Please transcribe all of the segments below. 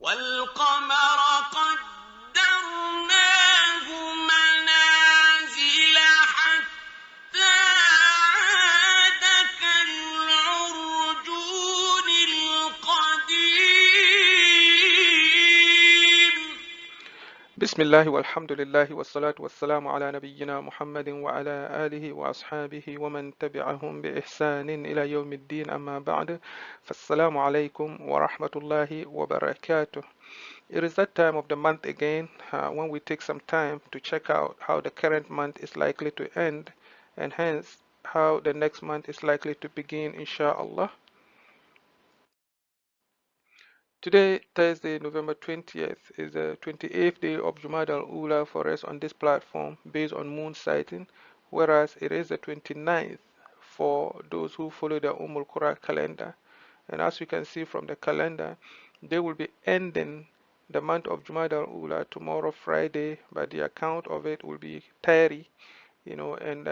والقمر قدرناه منازل حتى عاد كالعرجون القديم. بسم الله والحمد لله والصلاة والسلام على نبينا محمد وعلى آله وأصحابه ومن تبعهم بإحسان إلى يوم الدين أما بعد فالسلام عليكم ورحمة الله وبركاته. It is that time of the month again when we take some time to check out how the current month is likely to end and hence how the next month is likely to begin, inshallah. Today, Thursday, November 20th, is the 28th day of Jumādāl-Ūlā for us on this platform based on moon sighting, whereas it is the 29th for those who follow the Qura calendar. And as you can see from the calendar, they will be ending the month of Jumādāl-Ūlā tomorrow, Friday, but the account of it will be 30, and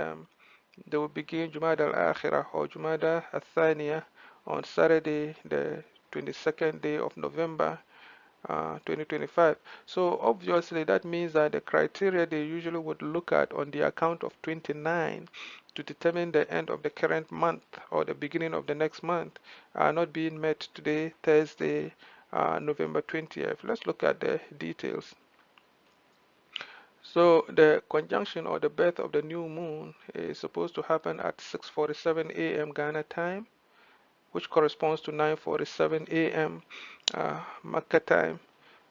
they will begin Jumādāl-Ākhirah or Jumādāl-Athāniyah on Saturday, the 22nd day of November 2025. So obviously that means that the criteria they usually would look at on the account of 29 to determine the end of the current month or the beginning of the next month are not being met today, Thursday, November 20th. Let's look at the details. So the conjunction or the birth of the new moon is supposed to happen at 6:47 a.m. Ghana time, which corresponds to 9:47 a.m. Makkah time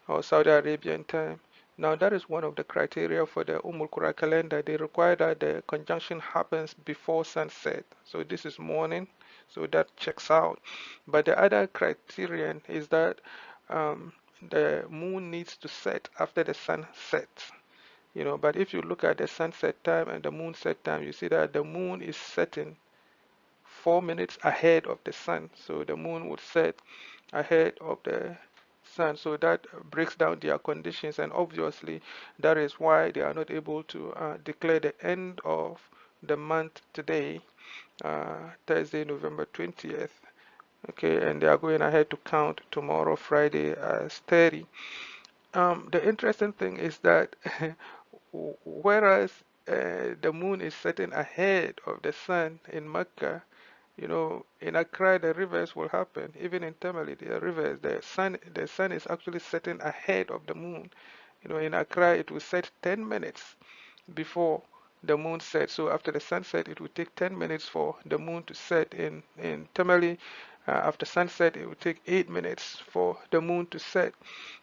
or Saudi Arabian time. Now that is one of the criteria for the Qura calendar. They require that the conjunction happens before sunset. So this is morning, so that checks out. But the other criterion is that the moon needs to set after the sun sets. But if you look at the sunset time and the moon set time, you see that the moon is setting 4 minutes ahead of the sun. So the moon would set ahead of the sun. So that breaks down their conditions, and obviously that is why they are not able to declare the end of the month today, Thursday, November 20th. Okay, and they are going ahead to count tomorrow, Friday, as 30. The interesting thing is that whereas the moon is setting ahead of the sun in Mecca, in Accra, the rivers will happen. Even in Tamale, the rivers, the sun is actually setting ahead of the moon. In Accra, it will set 10 minutes before the moon sets. So after the sunset, it will take 10 minutes for the moon to set. In Tamale, after sunset, it will take 8 minutes for the moon to set.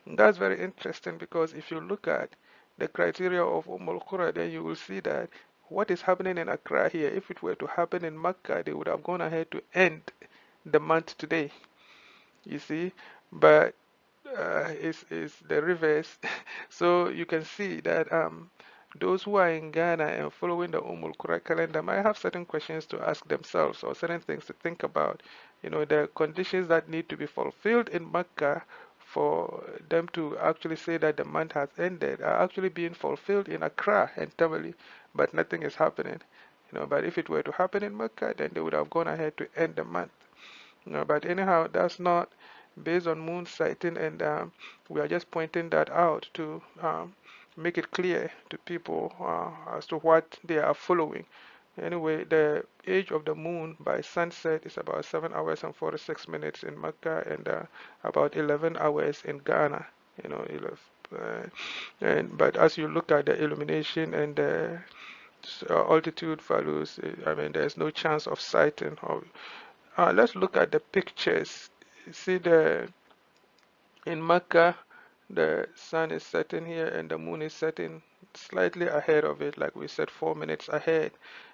And that's very interesting because if you look at the criteria of Qura, then you will see that what is happening in Accra here, if it were to happen in Makkah, they would have gone ahead to end the month today, you see. But it's the reverse. So you can see that those who are in Ghana and following the Qura calendar might have certain questions to ask themselves or certain things to think about. The conditions that need to be fulfilled in Makkah for them to actually say that the month has ended are actually being fulfilled in Accra and Tamale, but nothing is happening. But if it were to happen in Mecca, then they would have gone ahead to end the month. But anyhow, that's not based on moon sighting, and we are just pointing that out to make it clear to people as to what they are following. Anyway, the age of the moon by sunset is about 7 hours and 46 minutes in Mecca and about 11 hours in Ghana. But as you look at the illumination and the altitude values, I mean, there's no chance of sighting. Let's look at the pictures. See in Mecca, the sun is setting here and the moon is setting slightly ahead of it, like we said, 4 minutes ahead.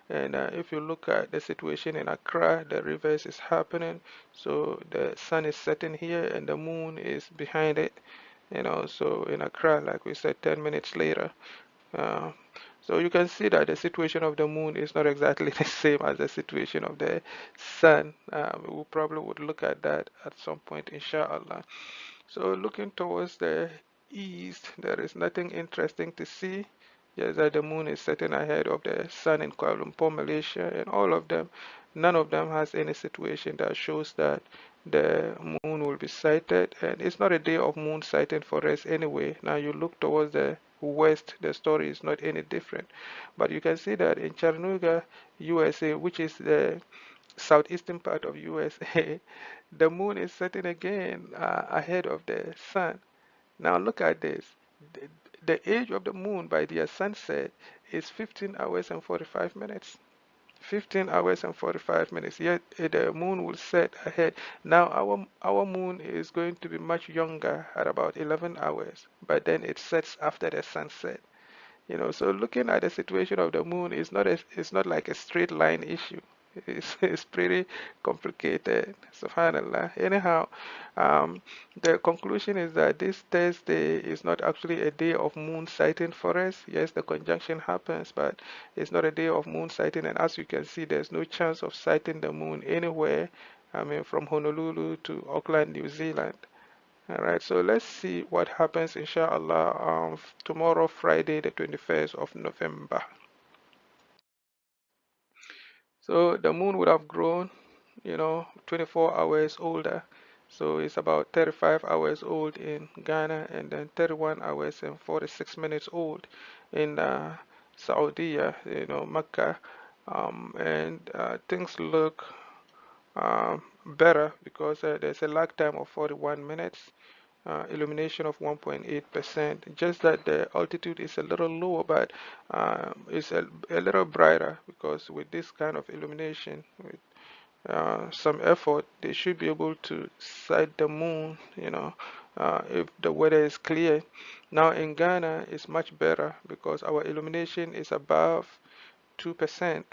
And if you look at the situation in Accra, the reverse is happening. So the sun is setting here and the moon is behind it. So in Accra, like we said, 10 minutes later. Uh, so you can see that the situation of the moon is not exactly the same as the situation of the sun. We probably would look at that at some point, inshallah. So looking towards the east, there is nothing interesting to see. Just that the moon is setting ahead of the sun in Kuala Lumpur, Malaysia, and all of them, none of them has any situation that shows that the moon will be sighted, and it's not a day of moon sighting for us anyway. Now you look towards the west, the story is not any different. But you can see that in Chattanooga, USA, which is the southeastern part of USA, the moon is setting again ahead of the sun. Now look at this. The, the age of the moon by their sunset is 15 hours and 45 minutes. 15 hours and 45 minutes. Yet the moon will set ahead. Now our moon is going to be much younger at about 11 hours, but then it sets after the sunset. So looking at the situation of the moon is not it's not like a straight line issue. It's pretty complicated. Subhanallah. Anyhow, um, the conclusion is that this Thursday is not actually a day of moon sighting for us. Yes, the conjunction happens, but it's not a day of moon sighting. And as you can see, there's no chance of sighting the moon anywhere. I mean, from Honolulu to Auckland, New Zealand. All right, so let's see what happens, inshallah, tomorrow, Friday, the 21st of November. So the moon would have grown, 24 hours older. So it's about 35 hours old in Ghana, and then 31 hours and 46 minutes old in Saudi, Mecca. And things look better because there's a lag time of 41 minutes, illumination of 1.8%. Just that the altitude is a little lower, but it's a little brighter because with this kind of illumination, with some effort, they should be able to sight the moon, if the weather is clear. Now in Ghana, it's much better because our illumination is above 2%,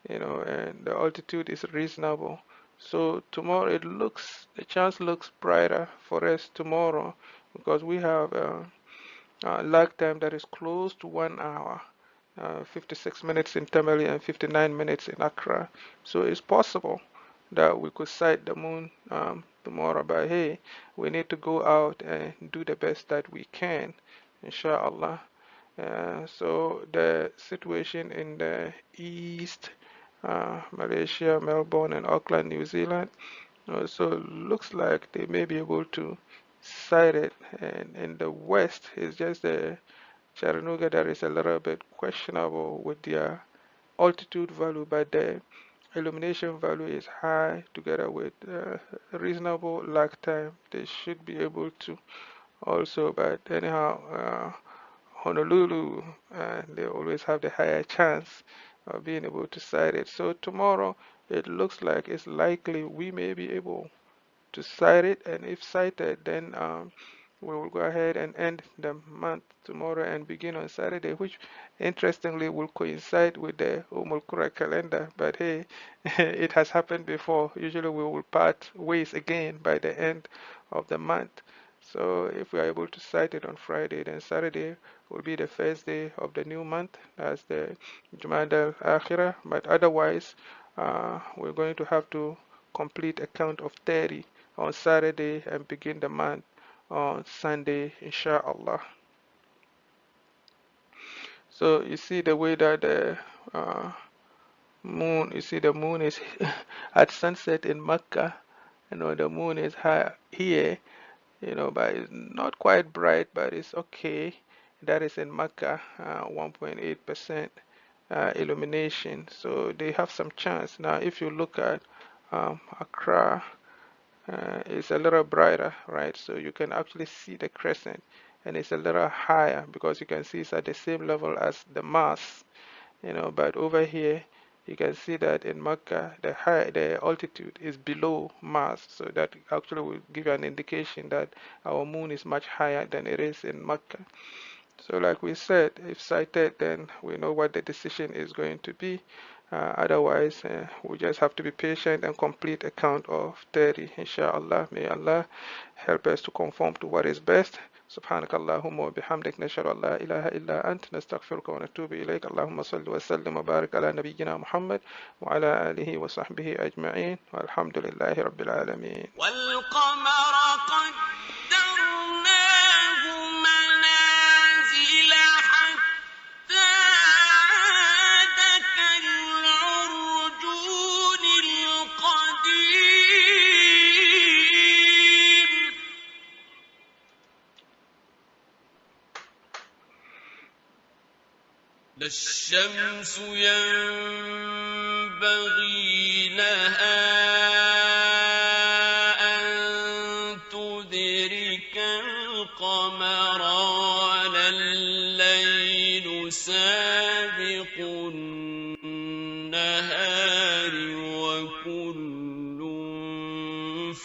and the altitude is reasonable. So tomorrow the chance looks brighter for us tomorrow because we have a lag time that is close to 1 hour, 56 minutes in Tamale and 59 minutes in Accra. So it's possible that we could sight the moon tomorrow, but hey, we need to go out and do the best that we can, inshallah. So the situation in the east, Malaysia, Melbourne, and Auckland, New Zealand, so looks like they may be able to sight it. And in the west, it's just the Chattanooga that is a little bit questionable with their altitude value, but the illumination value is high together with reasonable lag time. They should be able to also, but anyhow, Honolulu, they always have the higher chance of being able to sight it. So tomorrow, it looks like it's likely we may be able to cite it, and if cited, then we will go ahead and end the month tomorrow and begin on Saturday, which interestingly will coincide with the Umul calendar. But hey, it has happened before. Usually we will part ways again by the end of the month. So if we are able to cite it on Friday, then Saturday will be the first day of the new month as the Jumādāl-Ūlā. But otherwise, we're going to have to complete a count of 30 on Saturday and begin the month on Sunday, inshallah. So you see the way that the moon, you see the moon is at sunset in Mecca. The moon is high here, but it's not quite bright, but it's okay. That is in Mecca, 1.8% illumination. So they have some chance. Now, if you look at Accra, is a little brighter, right? So you can actually see the crescent, and it's a little higher because you can see it's at the same level as the Mars, but over here you can see that in Mecca the altitude is below Mars, so that actually will give you an indication that our moon is much higher than it is in Mecca. So like we said, if sighted, then we know what the decision is going to be. Otherwise, we just have to be patient and complete a count of 30, inshallah. May Allah help us to conform to what is best. سبحانك اللهم وبحمدك نشهد أن لا إله إلا أنت نستغفرك ونتوب إليك اللهم صل وسلم وبارك على نبينا محمد وعلى آله وصحبه أجمعين والحمد لله رب العالمين. والقمر قدرناه منازل حتى عاد كالعرجون القديم لا الشمس ينبغي لها أن تدرك القمر ولا الليل سابق النهار وكل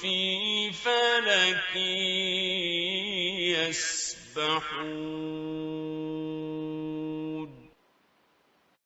في فلك يسبحون